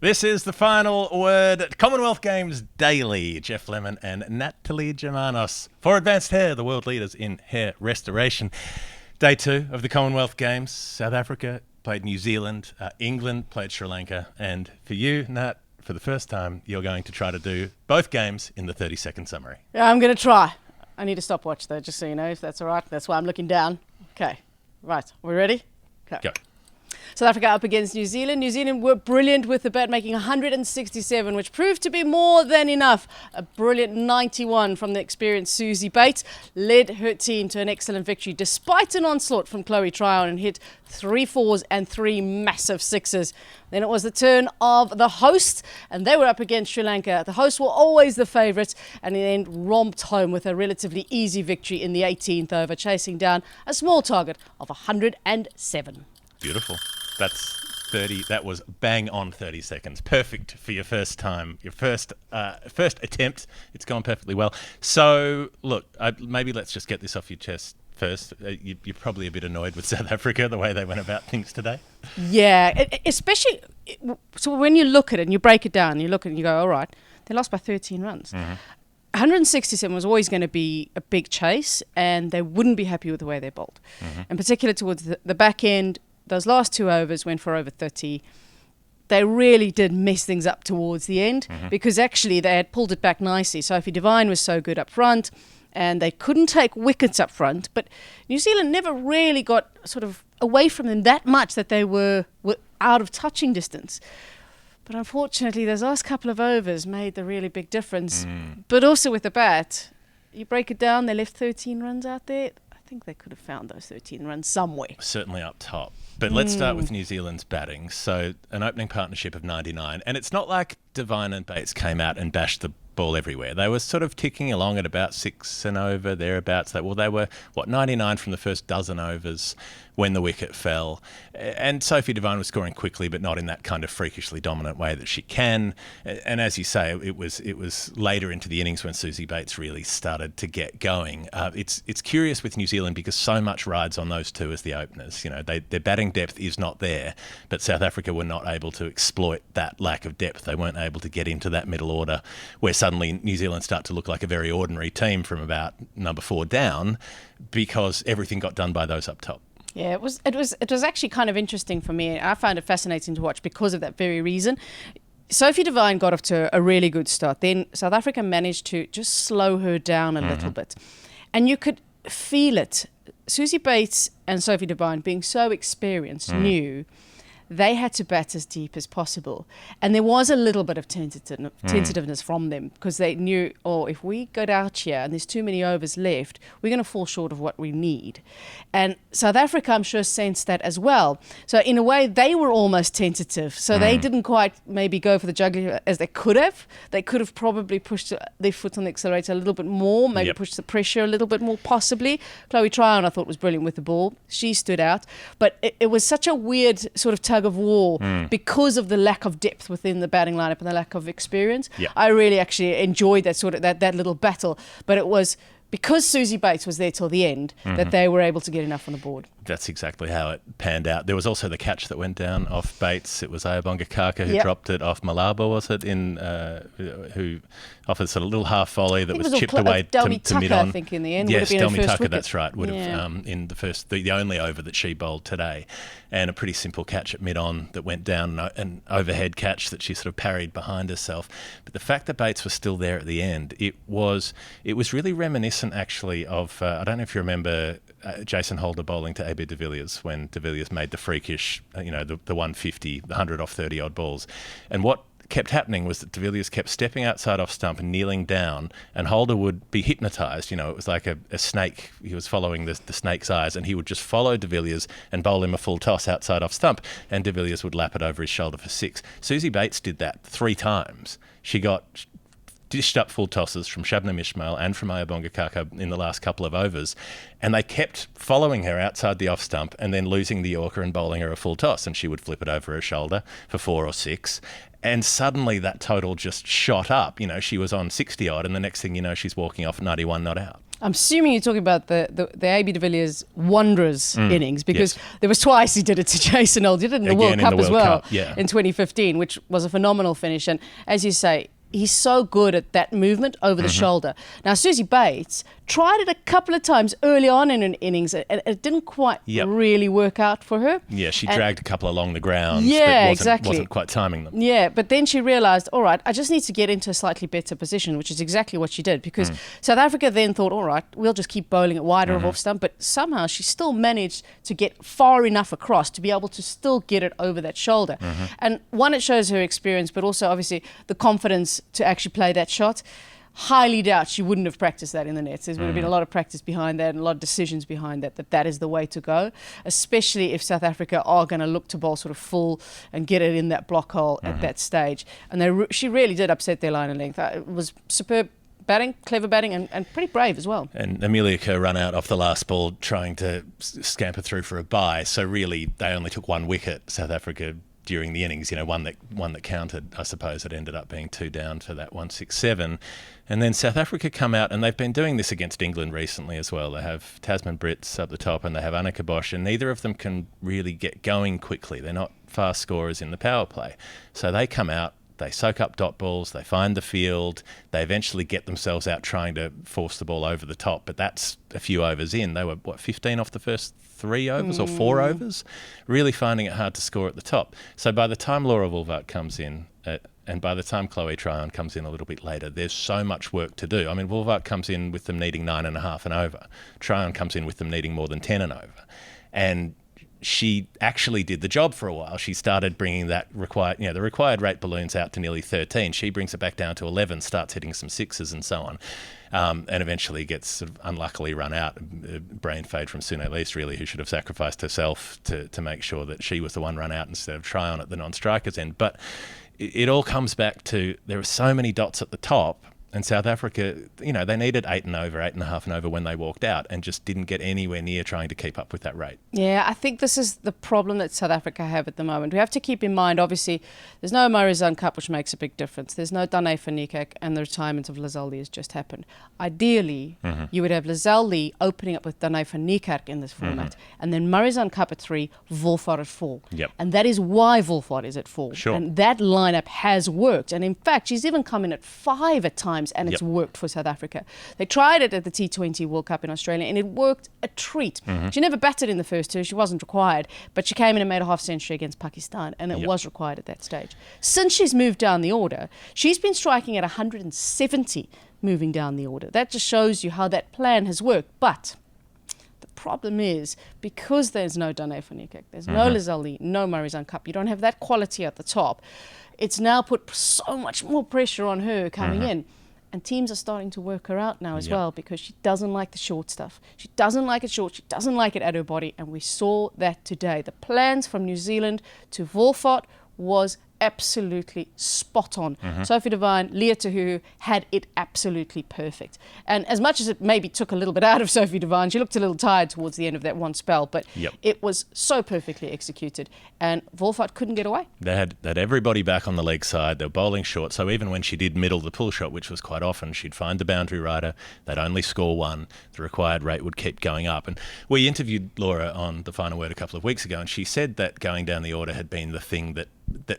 This is the final word at Commonwealth Games Daily. Jeff Lemon and Natalie Germanos for Advanced Hair, the world leaders in hair restoration. Day 2 of the Commonwealth Games. South Africa played New Zealand. England played Sri Lanka. And for you, Nat, for the first time, you're going to try to do both games in the 30-second summary. Yeah, I'm going to try. I need a stopwatch, though, just so you know, if that's all right. That's why I'm looking down. Okay. Right. Are we ready? Okay. Go. South Africa up against New Zealand. New Zealand were brilliant with the bat, making 167, which proved to be more than enough. A brilliant 91 from the experienced Susie Bates led her team to an excellent victory, despite an onslaught from Chloe Tryon and hit 3 fours and 3 massive sixes. Then it was the turn of the hosts, and they were up against Sri Lanka. The hosts were always the favourites, and in the end romped home with a relatively easy victory in the 18th over, chasing down a small target of 107. Beautiful. That's 30. That was bang on 30 seconds. Perfect for your first time, your first attempt. It's gone perfectly well. So, look, maybe let's just get this off your chest first. You're probably a bit annoyed with South Africa, the way they went about things today. Yeah, especially so when you look at it and you break it down, you look at it and you go, all right, they lost by 13 runs. Mm-hmm. 167 was always going to be a big chase, and they wouldn't be happy with the way they bowled. Mm-hmm. In particular, towards the back end, those last 2 overs went for over 30. They really did mess things up towards the end, because actually they had pulled it back nicely. Sophie Devine was so good up front, and they couldn't take wickets up front. But New Zealand never really got sort of away from them that much that they were out of touching distance. But unfortunately, those last couple of overs made the really big difference. But also with the bat, you break it down, they left 13 runs out there. I think they could have found those 13 runs somewhere. Certainly up top. But let's start with New Zealand's batting. So an opening partnership of 99. And it's not like Devine and Bates came out and bashed the ball everywhere. They were sort of ticking along at about 6 and over, thereabouts. They were, 99 from the first dozen overs when the wicket fell. And Sophie Devine was scoring quickly, but not in that kind of freakishly dominant way that she can. And as you say, it was later into the innings when Susie Bates really started to get going. It's curious with New Zealand because so much rides on those two as the openers. You know, their batting depth is not there, but South Africa were not able to exploit that lack of depth. They weren't able to get into that middle order where suddenly New Zealand start to look like a very ordinary team from about number 4 down, because everything got done by those up top. Yeah, it was actually kind of interesting for me. I found it fascinating to watch because of that very reason. Sophie Devine got off to a really good start. Then South Africa managed to just slow her down a little bit. And you could feel it. Susie Bates and Sophie Devine, being so experienced, knew they had to bat as deep as possible. And there was a little bit of tentativeness from them, because they knew, if we go out here and there's too many overs left, we're going to fall short of what we need. And South Africa, I'm sure, sensed that as well. So in a way, they were almost tentative. So they didn't quite maybe go for the juggler as they could have. They could have probably pushed their foot on the accelerator a little bit more, maybe pushed the pressure a little bit more, possibly. Chloe Tryon, I thought, was brilliant with the ball. She stood out. But it was such a weird sort of tug of war because of the lack of depth within the batting lineup and the lack of experience. I really actually enjoyed that sort of that little battle, but it was because Susie Bates was there till the end that they were able to get enough on the board. That's exactly how it panned out. There was also the catch that went down off Bates. It was Ayabonga Kaka who dropped it off Malabo, was it? Who offered sort of a little half volley that was chipped away to mid-on. I think in the end. Yes, Delmy Tucker, that's right. Would have in the only over that she bowled today, and a pretty simple catch at mid-on that went down, an overhead catch that she sort of parried behind herself. But the fact that Bates was still there at the end, it was really reminiscent actually of I don't know if you remember Jason Holder bowling to AB de Villiers when de Villiers made the freakish, the 150, the 100 off 30 odd balls. And what kept happening was that de Villiers kept stepping outside off stump and kneeling down, and Holder would be hypnotised. It was like a snake. He was following the snake's eyes, and he would just follow de Villiers and bowl him a full toss outside off stump, and de Villiers would lap it over his shoulder for 6. Susie Bates did that 3 times. She got dished up full tosses from Shabnam Ismail and from Ayabonga Kaka in the last couple of overs, and they kept following her outside the off stump and then losing the Yorker and bowling her a full toss, and she would flip it over her shoulder for 4 or 6. And suddenly that total just shot up. She was on 60 odd, and the next thing you know, she's walking off 91 not out. I'm assuming you're talking about the AB de Villiers Wanderers innings, because there was twice he did it to Jason Holt. He did it in the World Cup as well in 2015, which was a phenomenal finish. And as you say, he's so good at that movement over the shoulder. Now, Susie Bates tried it a couple of times early on in an innings, and it didn't quite really work out for her. Yeah, she dragged a couple along the ground. Yeah, wasn't quite timing them. Yeah, but then she realised, all right, I just need to get into a slightly better position, which is exactly what she did, because South Africa then thought, all right, we'll just keep bowling it wider of off stump, but somehow she still managed to get far enough across to be able to still get it over that shoulder. And one, it shows her experience, but also obviously the confidence to actually play that shot. Highly doubt she wouldn't have practiced that in the nets. There would have been a lot of practice behind that and a lot of decisions behind that is the way to go, especially if South Africa are going to look to bowl sort of full and get it in that block hole at that stage. And she really did upset their line of length. It was superb batting, clever batting, and pretty brave as well. And Amelia Kerr run out off the last ball trying to scamper through for a bye. So really, they only took one wicket, South Africa, during the innings, one that counted. I suppose it ended up being 2 down for that 167. And then South Africa come out, and they've been doing this against England recently as well. They have Tasman Brits up the top and they have Annika Bosch, and neither of them can really get going quickly. They're not fast scorers in the power play. So they come out, they soak up dot balls, they find the field, they eventually get themselves out trying to force the ball over the top, but that's a few overs in. They were, 15 off the first 3 overs or 4 overs? Really finding it hard to score at the top. So by the time Laura Woolfart comes in, and by the time Chloe Tryon comes in a little bit later, there's so much work to do. I mean, Woolfart comes in with them needing 9.5 and over. Tryon comes in with them needing more than 10 and over. And she actually did the job for a while. She started bringing that the required rate balloons out to nearly 13. She brings it back down to 11, starts hitting some sixes and so on. And eventually gets sort of unluckily run out. Brain fade from Sune Least, really, who should have sacrificed herself to make sure that she was the one run out instead of Tryon at the non-strikers end. But it all comes back to there are so many dots at the top, and South Africa, they needed 8 and over, 8.5 and over when they walked out, and just didn't get anywhere near trying to keep up with that rate. Yeah, I think this is the problem that South Africa have at the moment. We have to keep in mind, obviously, there's no Marizanne Cup, which makes a big difference. There's no Dane van Niekerk, and the retirement of Lizelle Lee has just happened. Ideally, you would have Lizelle Lee opening up with Dane van Niekerk in this format, and then Marizanne Cup at 3, Woolfart at 4. Yep. And that is why Woolfart is at 4. Sure. And that lineup has worked. And in fact, she's even come in at 5 at times, and it's worked for South Africa. They tried it at the T20 World Cup in Australia, and it worked a treat. She never batted in the first 2. She wasn't required, but she came in and made a half century against Pakistan, and it was required at that stage. Since she's moved down the order, she's been striking at 170 moving down the order. That just shows you how that plan has worked. But the problem is, because there's no Dane van Niekerk, there's no Lizelle Lee, no Marizanne Cup, you don't have that quality at the top. It's now put so much more pressure on her coming in. And teams are starting to work her out now as well, because she doesn't like the short stuff. She doesn't like it short. She doesn't like it at her body. And we saw that today. The plans from New Zealand to Woolfart was absolutely spot on. Sophie Devine, Leah Tahu had it absolutely perfect. And as much as it maybe took a little bit out of Sophie Devine, she looked a little tired towards the end of that one spell, but it was so perfectly executed, and Woolfart couldn't get away. They had everybody back on the leg side. They were bowling short, so even when she did middle the pull shot, which was quite often, she'd find the boundary rider, they'd only score 1, the required rate would keep going up. And we interviewed Laura on The Final Word a couple of weeks ago, and she said that going down the order had been the thing that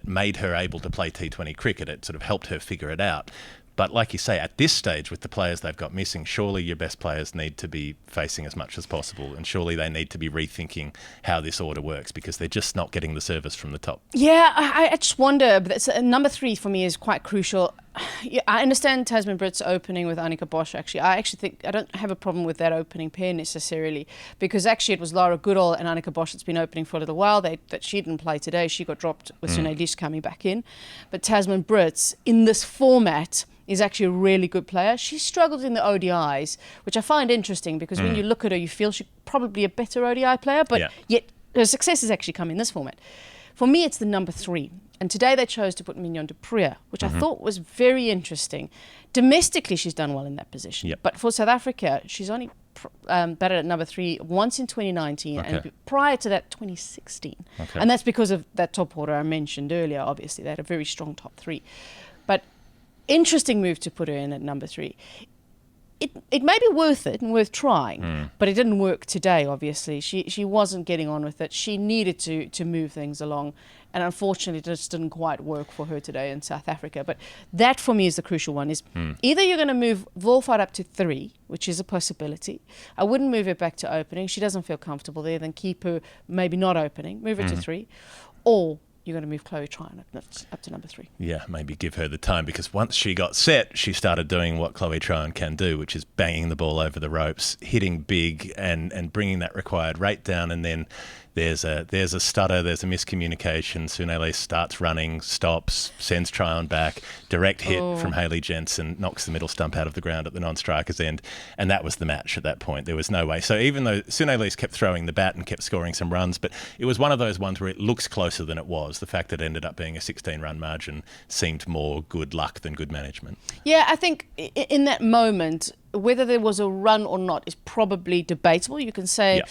made her able to play T20 cricket. It sort of helped her figure it out. But like you say, at this stage, with the players they've got missing, surely your best players need to be facing as much as possible, and surely they need to be rethinking how this order works, because they're just not getting the service from the top. Yeah, I just wonder. Number 3 for me is quite crucial. I understand Tasman Brits opening with Annika Bosch. I actually think I don't have a problem with that opening pair necessarily, because actually it was Lara Goodall and Annika Bosch that's been opening for a little while. That she didn't play today. She got dropped with Sune Least coming back in. But Tasman Brits in this format is actually a really good player. She struggled in the ODIs, which I find interesting, because when you look at her, you feel she's probably a better ODI player, but yet her success has actually come in this format. For me, it's the number 3. And today they chose to put Mignon du Preez, which I thought was very interesting. Domestically, she's done well in that position. But for South Africa, she's only batted at number 3 once in 2019, and prior to that, 2016. And that's because of that top order I mentioned earlier. Obviously, they had a very strong top 3. But interesting move to put her in at number 3. it may be worth it and worth trying, but it didn't work today, obviously. She wasn't getting on with it. She needed to move things along, and unfortunately it just didn't quite work for her today in South Africa. But that for me is the crucial one, is either you're going to move Wolfhard up to 3, which is a possibility. I wouldn't move her back to opening. She doesn't feel comfortable there. Then keep her maybe not opening, move her to 3, or you're going to move Chloe Tryon up to number 3. Yeah, maybe give her the time, because once she got set, she started doing what Chloe Tryon can do, which is banging the ball over the ropes, hitting big and bringing that required rate down. And then there's a stutter, there's a miscommunication. Sunele starts running, stops, sends Tryon back, direct hit from Hayley Jensen, knocks the middle stump out of the ground at the non-striker's end. And that was the match at that point. There was no way. So even though Sunele's kept throwing the bat and kept scoring some runs, but it was one of those ones where it looks closer than it was. The fact that it ended up being a 16-run margin seemed more good luck than good management. Yeah, I think in that moment, whether there was a run or not is probably debatable. You can say,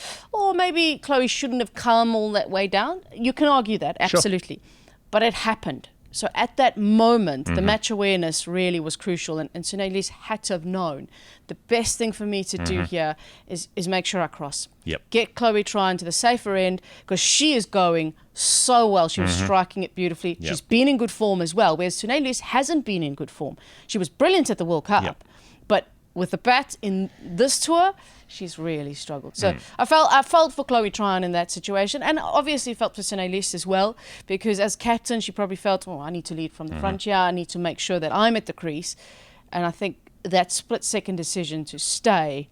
maybe Chloe shouldn't have come all that way down. You can argue that, absolutely. Sure. But it happened. So at that moment, the match awareness really was crucial, and Suneli's had to have known the best thing for me to do here is make sure I cross. Get Chloe Tryon to the safer end, because she is going so well. She was striking it beautifully. She's been in good form as well, whereas Suneli's hasn't been in good form. She was brilliant at the World Cup, but with the bat in this tour, she's really struggled. So I felt for Chloe Tryon in that situation, and obviously felt for Suneli's as well, because as captain, she probably felt, I need to lead from the front here. I need to make sure that I'm at the crease. And I think that split-second decision to stay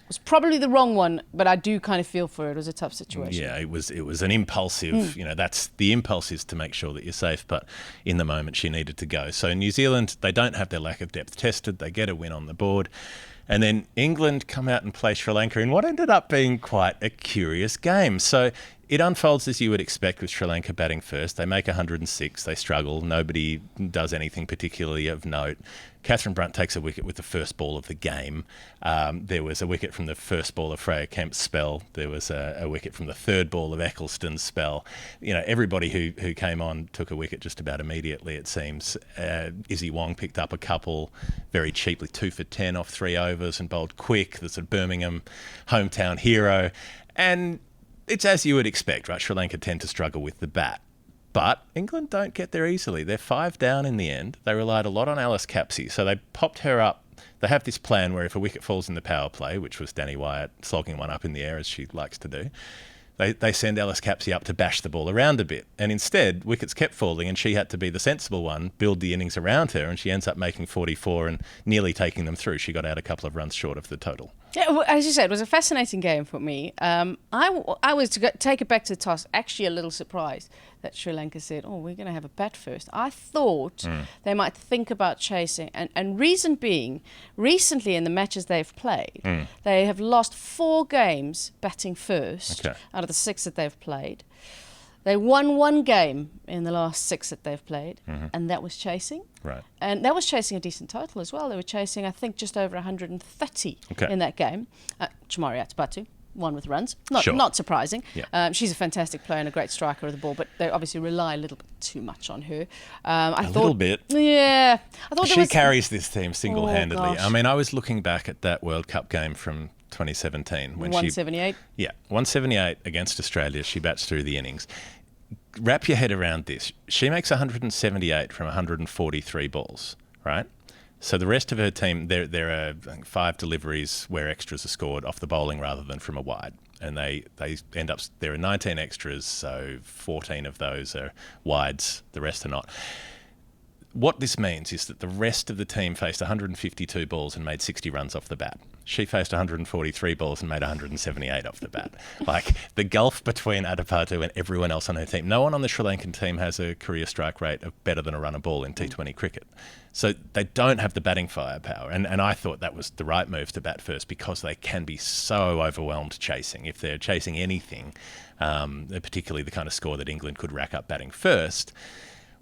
was probably the wrong one, but I do kind of feel for it. It was a tough situation. Yeah, it was an impulsive, that's the impulse is to make sure that you're safe, but in the moment she needed to go. So New Zealand, they don't have their lack of depth tested. They get a win on the board. And then England come out and play Sri Lanka in what ended up being quite a curious game. So it unfolds as you would expect, with Sri Lanka batting first. They make 106. They struggle. Nobody does anything particularly of note. Catherine Brunt takes a wicket with the first ball of the game. There was a wicket from the first ball of Freya Kemp's spell. There was a wicket from the third ball of Eccleston's spell. Everybody who came on took a wicket just about immediately, it seems. Izzy Wong picked up a couple very cheaply, 2 for 10 off 3 overs, and bowled quick, the sort of Birmingham hometown hero. And it's as you would expect, right? Sri Lanka tend to struggle with the bat. But England don't get there easily. They're 5 down in the end. They relied a lot on Alice Capsey. So they popped her up. They have this plan where if a wicket falls in the power play, which was Danny Wyatt slogging one up in the air as she likes to do, they send Alice Capsey up to bash the ball around a bit. And instead, wickets kept falling, and she had to be the sensible one, build the innings around her, and she ends up making 44 and nearly taking them through. She got out a couple of runs short of the total. Yeah, well, as you said, it was a fascinating game for me. I was, to take it back to the toss, actually a little surprised that Sri Lanka said, we're going to have a bat first. I thought they might think about chasing. And reason being, recently in the matches they've played, they have lost 4 games batting first out of the 6 that they've played. They won 1 game in the last 6 that they've played, and that was chasing. Right. And that was chasing a decent total as well. They were chasing, I think, just over 130 in that game. Chamari Atapatu won with runs. Not surprising. Yeah. She's a fantastic player and a great striker of the ball, but they obviously rely a little bit too much on her. A little bit. Yeah. I thought she carries this team single-handedly. Oh, I mean, I was looking back at that World Cup game from 2017 when 178. 178 against Australia. She bats through the innings. Wrap your head around this. She makes 178 from 143 balls, right? So the rest of her team, there are 5 deliveries where extras are scored off the bowling rather than from a wide. And they end up, there are 19 extras, so 14 of those are wides, the rest are not. What this means is that the rest of the team faced 152 balls and made 60 runs off the bat. She faced 143 balls and made 178 off the bat. Like, the gulf between Adipatu and everyone else on her team. No one on the Sri Lankan team has a career strike rate of better than a run a ball in T20 cricket. So they don't have the batting firepower. And I thought that was the right move to bat first, because they can be so overwhelmed chasing. If they're chasing anything, particularly the kind of score that England could rack up batting first.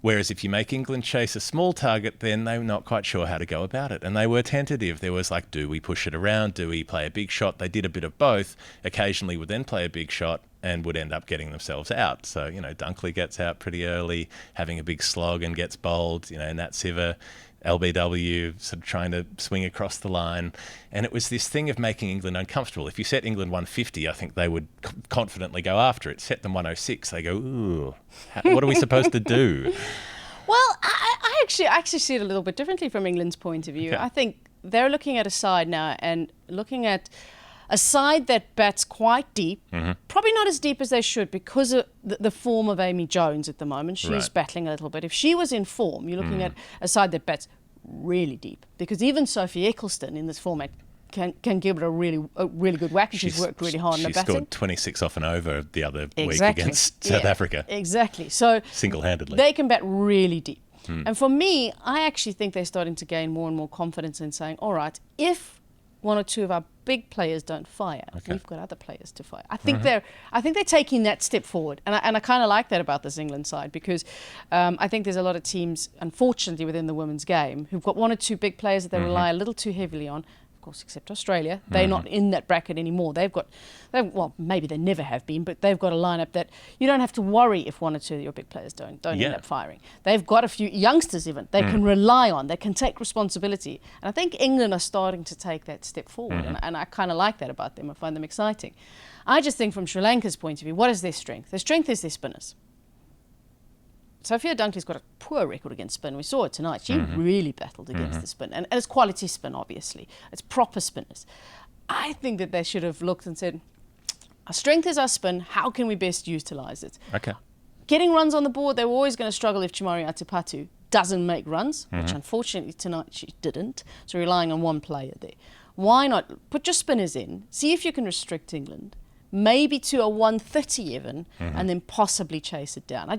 Whereas if you make England chase a small target, then they're not quite sure how to go about it. And they were tentative. There was like, do we push it around? Do we play a big shot? They did a bit of both. Occasionally would then play a big shot and would end up getting themselves out. So, Dunkley gets out pretty early, having a big slog and gets bowled. Nat Siver LBW, sort of trying to swing across the line. And it was this thing of making England uncomfortable. If you set England 150, I think they would confidently go after it. Set them 106, they go, ooh, what are we supposed to do? Well, I actually see it a little bit differently from England's point of view. Okay. I think they're looking at a side now and looking at a side that bats quite deep, probably not as deep as they should because of the form of Amy Jones at the moment. She's battling a little bit. If she was in form, you're looking at a side that bats really deep, because even Sophie Ecclestone in this format can give it a really good whack, and she's worked really hard on the batting. She scored 26 off and over the other week against South Africa. Exactly. So single-handedly. They can bat really deep. And for me, I actually think they're starting to gain more and more confidence in saying, all right, if one or two of our big players don't fire, we've got other players to fire. I think they're taking that step forward, and I kind of like that about this England side, because I think there's a lot of teams, unfortunately, within the women's game who've got one or two big players that they rely a little too heavily on. Of course, except Australia, they're not in that bracket anymore. Well, maybe they never have been, but they've got a lineup that you don't have to worry if one or two of your big players don't end up firing. They've got a few youngsters even they can rely on. They can take responsibility, and I think England are starting to take that step forward, and I kind of like that about them. I find them exciting. I just think from Sri Lanka's point of view, what is their strength? Their strength is their spinners. Sophia Dunkley's got a poor record against spin. We saw it tonight. She really battled against the spin. And it's quality spin, obviously. It's proper spinners. I think that they should have looked and said, our strength is our spin. How can we best utilise it? Okay. Getting runs on the board, they were always going to struggle if Chimari Atupatu doesn't make runs, which unfortunately tonight she didn't. So relying on one player there. Why not put your spinners in, see if you can restrict England, maybe to a 130 even, and then possibly chase it down.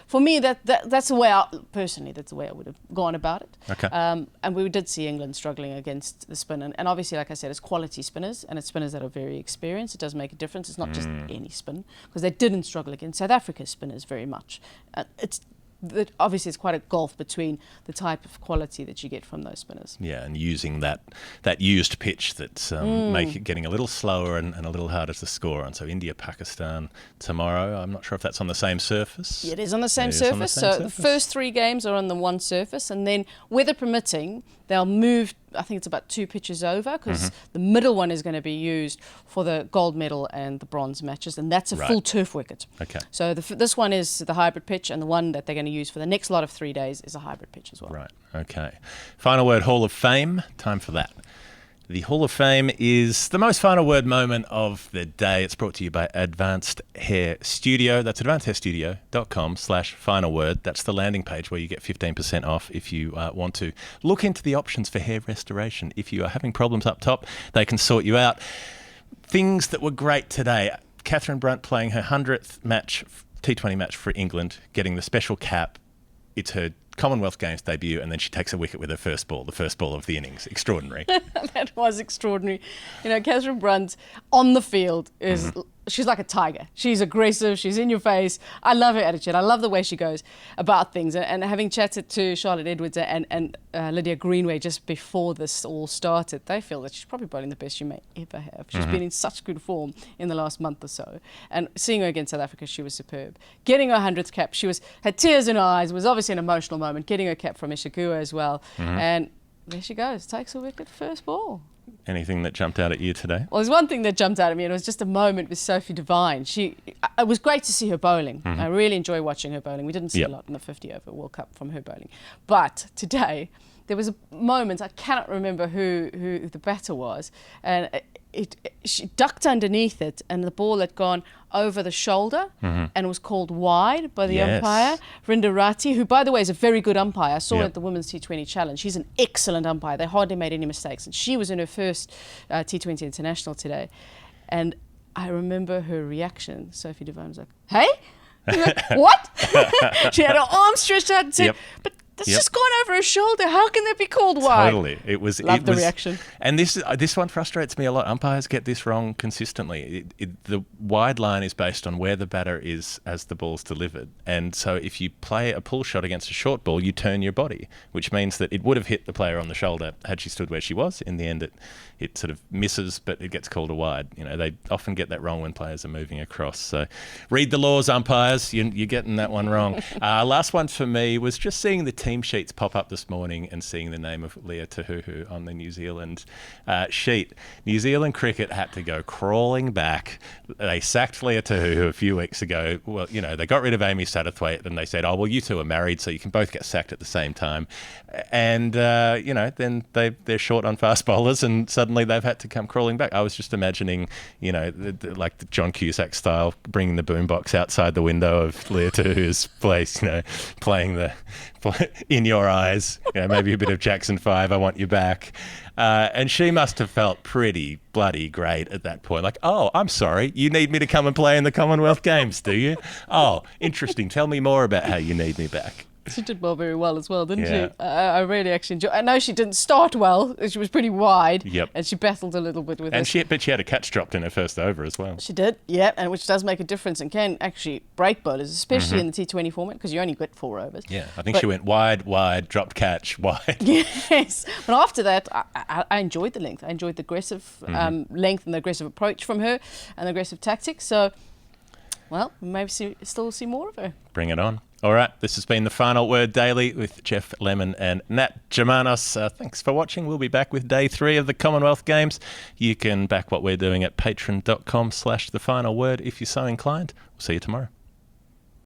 For me, that's the way that's the way I would have gone about it. Okay. And we did see England struggling against the spin. And obviously, like I said, it's quality spinners, and it's spinners that are very experienced. It does make a difference. It's not just any spin, because they didn't struggle against South Africa's spinners very much. Obviously, it's quite a gulf between the type of quality that you get from those spinners. Yeah, and using that used pitch that's make it getting a little slower and a little harder to score on. So India, Pakistan tomorrow. I'm not sure if that's on the same surface. Yeah, it is on the same surface. The first 3 games are on the one surface, and then, weather permitting, they'll move. I think it's about 2 pitches over, because the middle one is going to be used for the gold medal and the bronze matches, and that's a full turf wicket. Okay. So this one is the hybrid pitch, and the one that they're going to use for the next lot of 3 days is a hybrid pitch as well. Right. Okay. Final word, Hall of Fame. Time for that. The Hall of Fame is the most final word moment of the day. It's brought to you by Advanced Hair Studio. That's advancedhairstudio.com/final word. That's the landing page where you get 15% off if you want to look into the options for hair restoration. If you are having problems up top, they can sort you out. Things that were great today. Catherine Brunt playing her 100th match, T20 match for England, getting the special cap. It's her Commonwealth Games debut, and then she takes a wicket with her first ball, the first ball of the innings. Extraordinary. That was extraordinary. Catherine Brunt on the field is she's like a tiger. She's aggressive. She's in your face. I love her attitude. I love the way she goes about things. And having chatted to Charlotte Edwards and Lydia Greenway just before this all started, they feel that she's probably bowling the best you may ever have. She's been in such good form in the last month or so. And seeing her against South Africa, she was superb. Getting her 100th cap, had tears in her eyes. It was obviously an emotional moment. Getting her cap from Ishigua as well. And there she goes. Takes a wicket first ball. Anything that jumped out at you today? Well, there's one thing that jumped out at me, and it was just a moment with Sophie Devine. It was great to see her bowling. I really enjoy watching her bowling. We didn't see a lot in the 50 over World Cup from her bowling. But today, there was a moment, I cannot remember who the batter was, and she ducked underneath it, and the ball had gone over the shoulder and was called wide by the umpire, Rindarati, who, by the way, is a very good umpire. I saw her at the Women's T20 Challenge. She's an excellent umpire. They hardly made any mistakes. And she was in her first T20 International today. And I remember her reaction. Sophie Devine was like, hey? Like, what? She had her arms stretched out and said, but that's just gone over her shoulder. How can that be called wide? Totally. Love the reaction. And this one frustrates me a lot. Umpires get this wrong consistently. The wide line is based on where the batter is as the ball's delivered. And so if you play a pull shot against a short ball, you turn your body, which means that it would have hit the player on the shoulder had she stood where she was. In the end, it sort of misses, but it gets called a wide. They often get that wrong when players are moving across. So read the laws, umpires. You're getting that one wrong. Last one for me was just seeing the team sheets pop up this morning and seeing the name of Leah Tahuhu on the New Zealand sheet. New Zealand cricket had to go crawling back. They sacked Leah Tahuhu a few weeks ago. Well, they got rid of Amy Satterthwaite, and they said, oh, well, you two are married, so you can both get sacked at the same time. And, then they're short on fast bowlers, and suddenly they've had to come crawling back. I was just imagining, like the John Cusack style, bringing the boombox outside the window of Leah Tahuhu's place, playing the In Your Eyes, maybe a bit of Jackson 5, I Want You Back. And she must have felt pretty bloody great at that point. Like, oh, I'm sorry, you need me to come and play in the Commonwealth Games, do you? Oh, interesting. Tell me more about how you need me back. She did bowl very well as well, didn't Yeah. she? I really actually enjoyed. I know she didn't start well. She was pretty wide. Yep. And she battled a little bit with it. But she had a catch dropped in her first over as well. She did, yeah, and which does make a difference and can actually break bowlers, especially in the T20 format, because you only get 4 overs. Yeah, I think she went wide, dropped catch, wide. Yes, but after that, I enjoyed the length. I enjoyed the aggressive length and the aggressive approach from her and the aggressive tactics. So, well, maybe still see more of her. Bring it on. All right, this has been the Final Word Daily with Jeff Lemon and Nat Germanos. Thanks for watching. We'll be back with day 3 of the Commonwealth Games. You can back what we're doing at patreon.com/thefinalword if you're so inclined. We'll see you tomorrow.